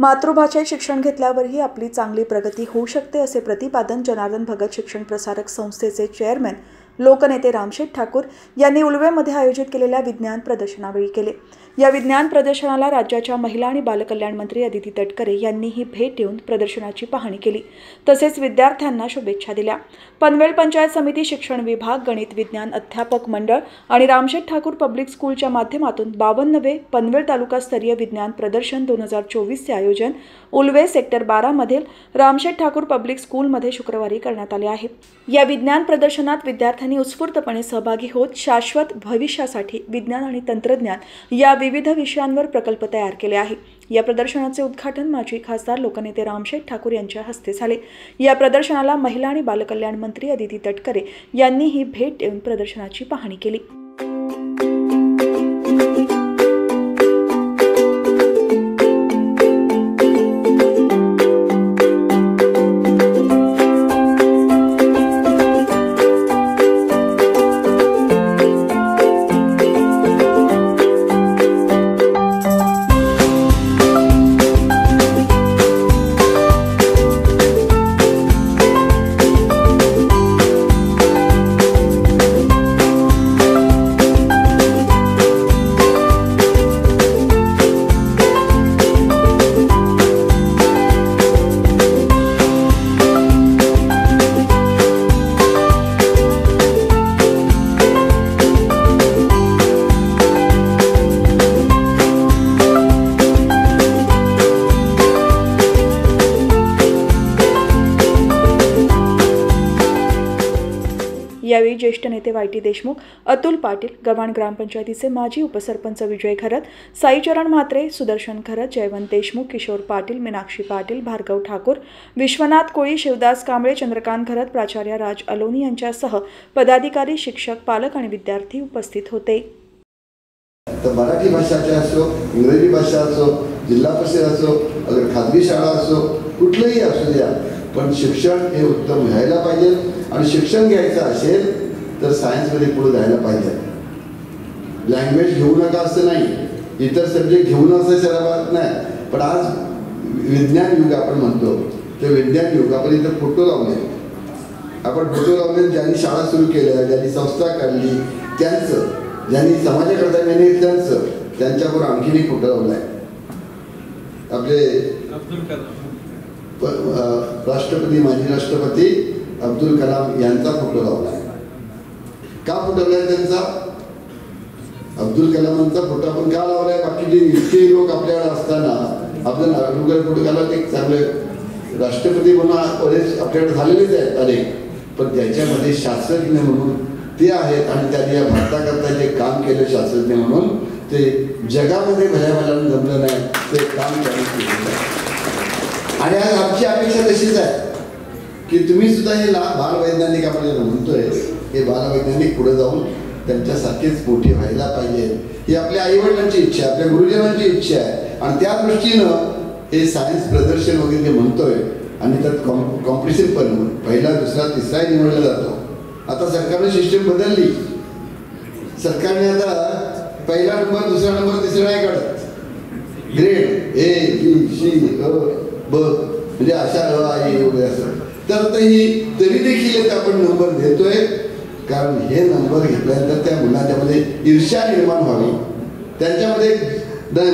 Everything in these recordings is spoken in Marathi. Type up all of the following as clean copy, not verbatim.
मातृभाषेत शिक्षण घेतल्यावरही आपली चांगली प्रगती होऊ शकते असे प्रतिपादन जनार्दन भगत शिक्षण प्रसारक संस्थेचे चेअरमन लोकनेते रामशेठ ठाकूर यांनी उलवेमध्ये आयोजित केलेल्या विज्ञान प्रदर्शनावेळी केले। या विज्ञान प्रदर्शनाला राज्याच्या महिला आणि बालकल्याण मंत्री अदिती तटकरे यांनीही भेट देऊन प्रदर्शनाची पाहणी केली, तसेच विद्यार्थ्यांना शुभेच्छा दिल्या। पनवेल पंचायत समिती शिक्षण विभाग, गणित विज्ञान अध्यापक मंडळ आणि रामशेठ ठाकूर पब्लिक स्कूलच्या माध्यमातून 52वे पनवेल तालुकास्तरीय विज्ञान प्रदर्शन 2024 चे आयोजन उलवे सेक्टर 12 मधील रामशेठ ठाकूर पब्लिक स्कूलमध्ये शुक्रवारी करण्यात आले आहे। या विज्ञान प्रदर्शनात विद्यार्थ्यांनी उत्स्फूर्तपणे सहभागी होत शाश्वत भविष्यासाठी विज्ञान आणि तंत्रज्ञान या विविध विषयांवर प्रकल्प तयार केले आहे। या प्रदर्शनाचे उद्घाटन माजी खासदार लोकनेते रामशेठ ठाकूर यांच्या हस्ते झाले। या प्रदर्शनाला महिला आणि बालकल्याण मंत्री अदिती तटकरे यांनीही भेट देऊन प्रदर्शनाची पाहणी केली। यावेळी ज्येष्ठ नेते वाय टी देशमुख, अतुल पाटील, गव्हाण ग्रामपंचायतीचे माजी उपसरपंच विजय खरत, साईचरण म्हात्रे, सुदर्शन खरत, जयवंत देशमुख, किशोर पाटील, मीनाक्षी पाटील, भार्गव ठाकूर, विश्वनाथ कोळी, शिवदास कांबळे, चंद्रकांत खरत, प्राचार्य राज अलोनी यांच्यासह पदाधिकारी, शिक्षक, पालक आणि विद्यार्थी उपस्थित होते। मराठी भाषाच्या असो, इंग्रजी भाषा असो, जिल्हा परिषद असो, अगर खाजगी शाळा असो, कुठलंही असू द्या, पण शिक्षण हे उत्तम व्हायला पाहिजे। आणि शिक्षण घ्यायचं असेल तर सायन्समध्ये पुढे जायला पाहिजे। लँग्वेज घेऊ नका असं नाही, इतर सब्जेक्ट घेऊन असं शराबात नाही, पण आज विज्ञान युग आपण म्हणतो, ते विज्ञान युग आपण इथं फोटो लावले, आपण फोटो लावले। ज्यांनी शाळा सुरू केल्या, ज्यांनी संस्था काढली त्यांचं, ज्यांनी समाजाकडे नेणे त्यांच्यावर आणखीनही फोटो लावलाय। आपले राष्ट्रपती, माजी राष्ट्रपती अब्दुल कलाम यांचा फोटो लावलाय। का फोटो लावलाय त्यांचा? अब्दुल कलामांचा फोटो आपण का लावलाय? बाकीचे इतके लोक आपल्याकडे असताना आपलं नागरिक फोटो घालत एक चांगले राष्ट्रपती म्हणून आपल्याकडे झालेलेच आहेत अनेक, पण त्याच्यामध्ये शास्त्रज्ञ म्हणून ते आहेत आणि त्यांनी या भारताकरता जे काम केलं शास्त्रज्ञ म्हणून, ते जगामध्ये भल्याभल्या जमलं नाही, ते काम त्यांनी केलेलं आहे। आणि आज आमची अपेक्षा तशीच आहे की तुम्ही सुद्धा हे बालवैज्ञानिक आपण म्हणतोय, हे बालवैज्ञानिक पुढे जाऊन त्यांच्यासारखेच मोठे व्हायला पाहिजे, ही आपल्या आईवडिलांची इच्छा आहे, आपल्या गुरुजनांची इच्छा आहे। आणि त्या दृष्टीनं हे सायन्स प्रदर्शन वगैरे म्हणतोय आणि त्यात कॉम्पिटिशन पण पहिला, दुसरा, तिसरा निवडला जातो। आता सरकारने सिस्टीम बदलली, सरकारने आता पहिला नंबर, दुसरा नंबर, तिसरा नाही काढत, ग्रेड ए बी सी ब म्हणजे अशा वगैरे असं। तर तरी देखील आपण नंबर देतोय, कारण हे नंबर घेतल्यानंतर त्या मुलांच्यामध्ये ईर्ष्या निर्माण व्हावी, त्यांच्यामध्ये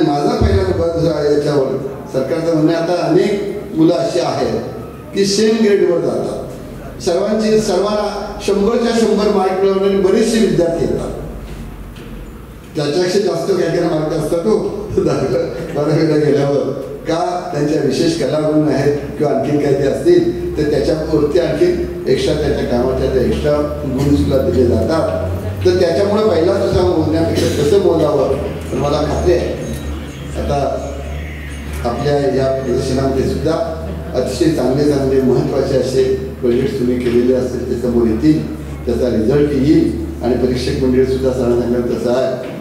माझा पहिला नंबर याच्यावर सरकारचं म्हणणं। आता अनेक मुलं अशी आहेत की सेम ग्रेडवर जातात, सर्वांना 100च्या 100 मार्क मिळवणारे बरेचसे विद्यार्थी येतात, त्याच्यापेक्षा जास्त काय मार्क असतात तो 12वीला गेल्यावर। का? त्यांच्या विशेष कलागुण आहेत किंवा आणखीन काही ते असतील तर त्याच्यावरती आणखीन एक्स्ट्रा त्यांच्या कामाच्या त्या एक्स्ट्रा गुण सुद्धा दिले जातात। तर त्याच्यामुळे पहिला दुसरा मोजण्यापेक्षा कसं मोजावं, तर मला खात्री आहे आता आपल्या या प्रदर्शनामध्ये सुद्धा अतिशय चांगले महत्त्वाचे असे प्रोजेक्ट तुम्ही केलेले असतील, ते समोर येतील, त्याचा रिझल्ट येईल आणि परीक्षक मंडळी सुद्धा सांगण्यात तसं आहे।